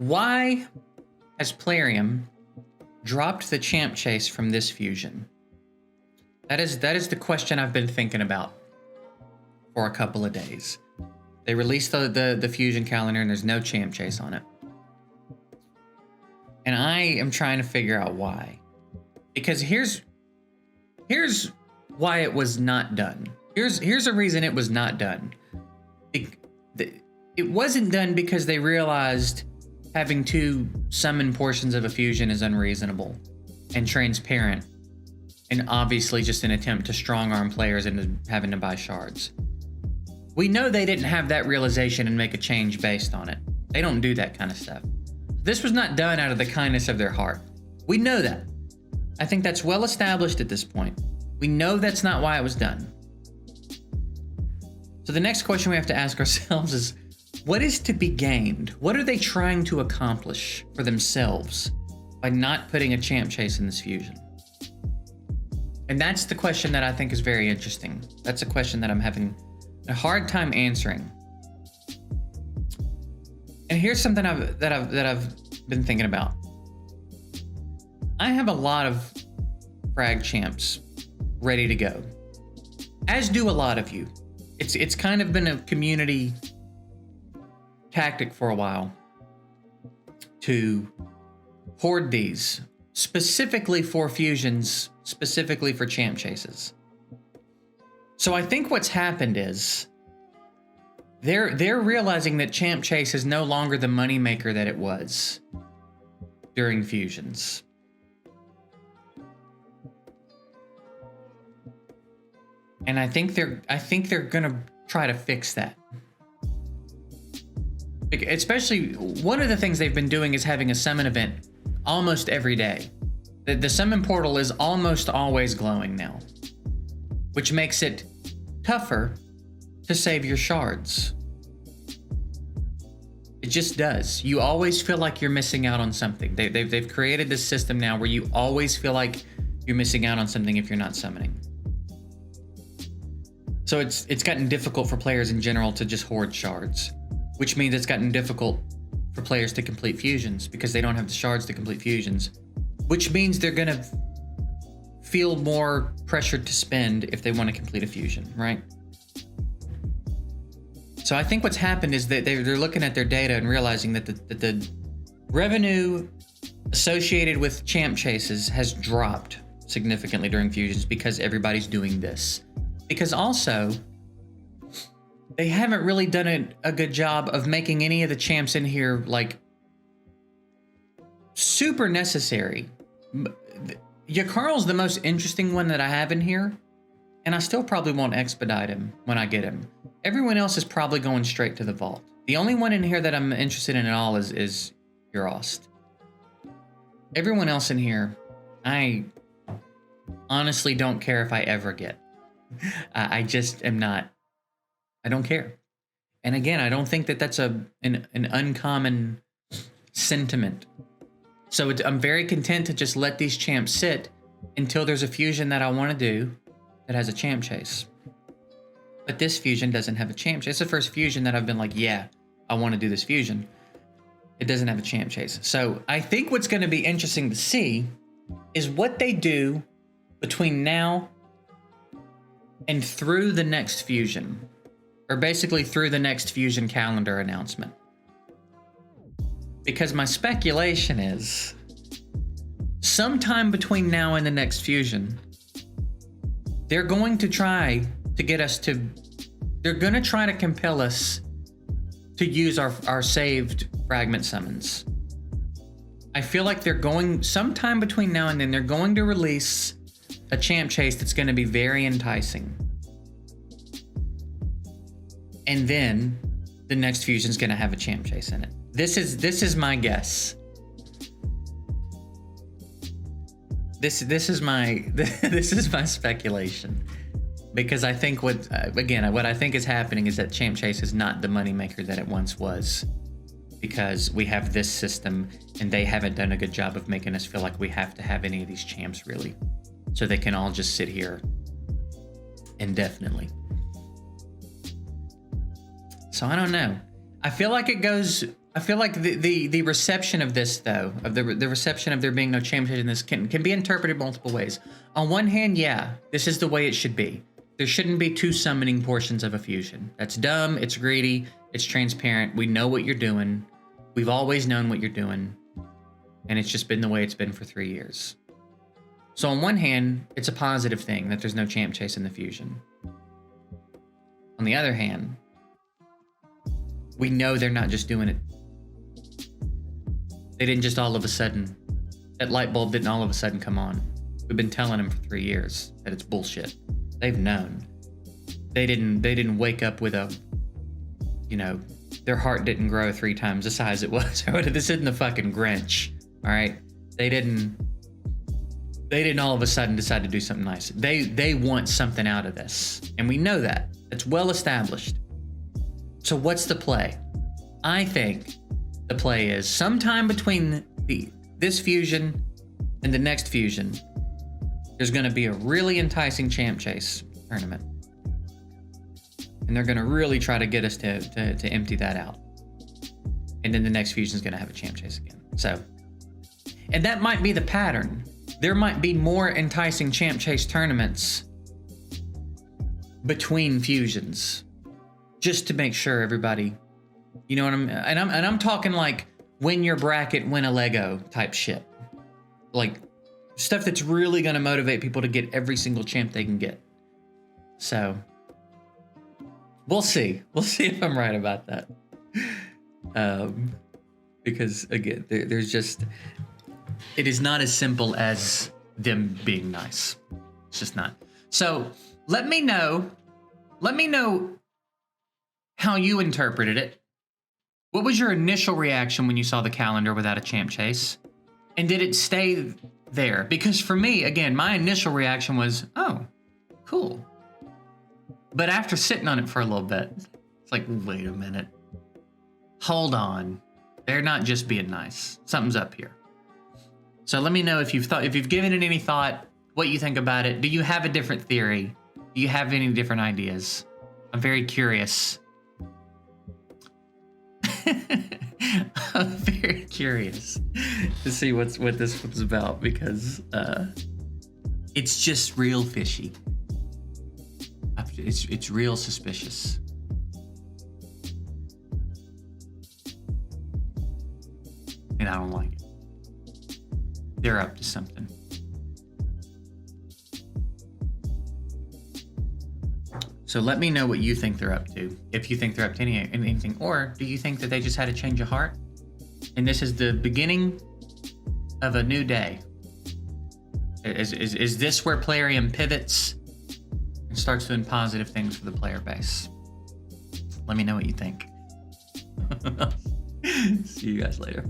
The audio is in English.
Why has Plarium dropped the champ chase from this fusion? That is the question I've been thinking about for a couple of days. They released the fusion calendar and there's no champ chase on it. And I am trying to figure out why. Because here's why it was not done. Here's a reason it was not done. It wasn't done because they realized having two summon portions of a fusion is unreasonable and transparent, and obviously just an attempt to strong-arm players into having to buy shards. We know they didn't have that realization and make a change based on it. They don't do that kind of stuff. This was not done out of the kindness of their heart. We know that. I think that's well established at this point. We know that's not why it was done. So the next question we have to ask ourselves is, what is to be gained? What are they trying to accomplish for themselves by not putting a champ chase in this fusion? And that's the question that I think is very interesting. That's a question that I'm having a hard time answering. And here's something that I've been thinking about. I have a lot of frag champs ready to go, as do a lot of you. It's kind of been a community tactic for a while to hoard these specifically for fusions, specifically for champ chases. So I think what's happened is they're realizing that champ chase is no longer the moneymaker that it was during fusions. And I think they're gonna try to fix that. Especially, one of the things they've been doing is having a summon event almost every day. The summon portal is almost always glowing now, which makes it tougher to save your shards. It just does. You always feel like you're missing out on something. They've created this system now where you always feel like you're missing out on something if you're not summoning. So it's gotten difficult for players in general to just hoard shards, which means it's gotten difficult for players to complete fusions because they don't have the shards to complete fusions, which means they're gonna feel more pressured to spend if they want to complete a fusion, right? So I think what's happened is that they're looking at their data and realizing that the revenue associated with champ chases has dropped significantly during fusions because everybody's doing this. Because also, they haven't really done a good job of making any of the champs in here, like, super necessary. Yakarl's the most interesting one that I have in here, and I still probably won't expedite him when I get him. Everyone else is probably going straight to the vault. The only one in here that I'm interested in at all is Urost. Everyone else in here, I honestly don't care if I ever get. I just am not. I don't care. And again, I don't think that that's an uncommon sentiment. So I'm very content to just let these champs sit until there's a fusion that I want to do that has a champ chase. But this fusion doesn't have a champ chase. It's the first fusion that I've been like, yeah, I want to do this fusion. It doesn't have a champ chase. So I think what's going to be interesting to see is what they do between now and through the next fusion, or basically through the next fusion calendar announcement. Because my speculation is sometime between now and the next fusion, they're going to try to get us to, they're going to try to compel us to use our saved fragment summons. I feel like they're going, sometime between now and then, they're going to release a champ chase that's going to be very enticing. And then the next fusion is going to have a champ chase in it. This is my guess. This is my this is my speculation, because I think what I think is happening is that champ chase is not the moneymaker that it once was, because we have this system and they haven't done a good job of making us feel like we have to have any of these champs really, so they can all just sit here indefinitely. So I don't know. I feel like it goes I feel like the reception of this, though, of the reception of there being no champ change in this can be interpreted multiple ways. On one hand, yeah, this is the way it should be. There shouldn't be 2 summoning portions of a fusion. That's dumb, it's greedy, it's transparent. We know what you're doing. We've always known what you're doing. And it's just been the way it's been for 3 years. So on one hand, it's a positive thing that there's no champ chase in the fusion. On the other hand, we know they're not just doing it. They didn't just all of a sudden, that light bulb didn't all of a sudden come on. We've been telling them for 3 years that it's bullshit. They've known. They didn't wake up with a, you know, their heart didn't grow 3 times the size it was. This isn't the fucking Grinch, all right? They didn't all of a sudden decide to do something nice. They want something out of this, and we know that. It's well established. So what's the play? I think the play is sometime between this fusion and the next fusion, there's going to be a really enticing champ chase tournament. And they're going to really try to get us to empty that out. And then the next fusion is going to have a champ chase again. So, and that might be the pattern. There might be more enticing champ chase tournaments between fusions, just to make sure everybody, you know what I'm talking like win your bracket, win a Lego type shit. Like stuff that's really going to motivate people to get every single champ they can get. So we'll see. We'll see if I'm right about that. Because again, there's just, it is not as simple as them being nice. It's just not. So let me know how you interpreted it. What was your initial reaction when you saw the calendar without a champ chase? And did it stay there? Because for me, again, my initial reaction was, oh, cool. But after sitting on it for a little bit, it's like, wait a minute. Hold on. They're not just being nice. Something's up here. So let me know if you've given it any thought, what you think about it. Do you have a different theory? Do you have any different ideas? I'm very curious. I'm very curious to see what this was about, because it's just real fishy. It's real suspicious. And I don't like it. They're up to something. So let me know what you think they're up to. If you think they're up to anything, or do you think that they just had a change of heart? And this is the beginning of a new day. Is this where Plarium pivots and starts doing positive things for the player base? Let me know what you think. See you guys later.